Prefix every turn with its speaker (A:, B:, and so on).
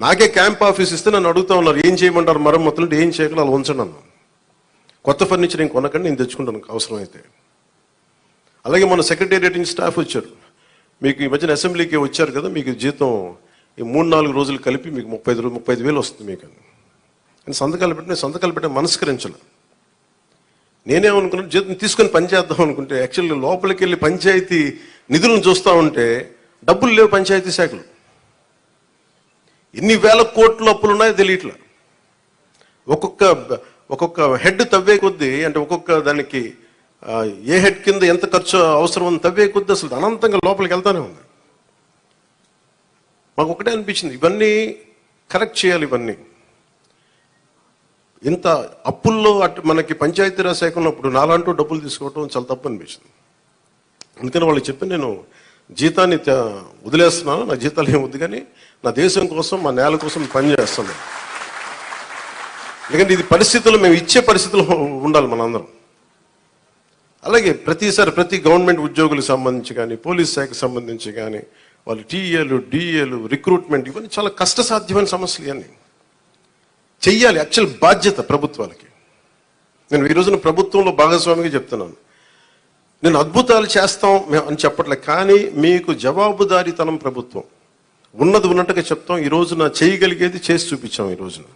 A: నాకే camp office ఇస్తే నన్ను అడుగుతా ఉన్నారు, ఏం చేయమంటారు మరమ్మతులు అంటే ఏం చేయగల అలా ఉంచండి అన్న. కొత్త ఫర్నిచర్ నేను కొనకండి, నేను తెచ్చుకుంటాను అవసరమైతే. అలాగే మన సెక్రటేరియట్ నుంచి స్టాఫ్ వచ్చారు, మీకు ఈ మధ్యన అసెంబ్లీకి వచ్చారు కదా, మీకు జీతం ఈ 3-4 రోజులు కలిపి మీకు 35,000 వస్తుంది మీకు అని సంతకాలు పెట్టే మనస్కరించాలి. నేనేమనుకున్నాను, జీతం తీసుకొని పని చేద్దాం అనుకుంటే యాక్చువల్గా లోపలికి వెళ్ళి పంచాయతీ నిధులను చూస్తూ ఉంటే డబ్బులు లేవు. పంచాయతీ శాఖలు ఎన్ని వేల కోట్ల అప్పులు ఉన్నాయో తెలియట్లా. ఒక్కొక్క హెడ్ తవ్వే కొద్దీ, అంటే ఒక్కొక్క దానికి ఏ హెడ్ కింద ఎంత ఖర్చు అవసరం అని తవ్వే కొద్దీ అసలు అనంతంగా లోపలికి వెళ్తానే ఉంది. మాకు ఒకటే అనిపించింది, ఇవన్నీ కరెక్ట్ చేయాలి. ఇవన్నీ ఇంత అప్పుల్లో మనకి పంచాయతీరాజ్ శాఖ ఉన్నప్పుడు నాలాంటూ డబ్బులు తీసుకోవటం చాలా తప్పు అనిపించింది. అందుకని వాళ్ళకి చెప్పి నేను జీతాన్ని వదిలేస్తున్నాను, నా జీతాలు ఏం వద్దు, కానీ నా దేశం కోసం, మా నేల కోసం పని చేస్తాను. ఎందుకంటే ఇది పరిస్థితుల్లో మేము ఇచ్చే పరిస్థితులు ఉండాలి మనందరం. అలాగే ప్రతి గవర్నమెంట్ ఉద్యోగులకు సంబంధించి కానీ, పోలీస్ శాఖకు సంబంధించి కానీ, వాళ్ళు టీఏలు, డిఏలు, రిక్రూట్మెంట్, ఇవన్నీ చాలా కష్టసాధ్యమైన సమస్యలు. ఇవన్నీ చెయ్యాలి, యాక్చువల్ బాధ్యత ప్రభుత్వాలకి. నేను ఈ రోజున ప్రభుత్వంలో భాగస్వామిగా చెప్తున్నాను. నేను అద్భుతాలు చేస్తాం అని చెప్పట్లే, కానీ మీకు జవాబుదారీతనం ప్రభుత్వం ఉన్నది ఉన్నట్టుగా చెప్తాం. ఈ రోజున చేయగలిగేది చేసి చూపించాం ఈ రోజున.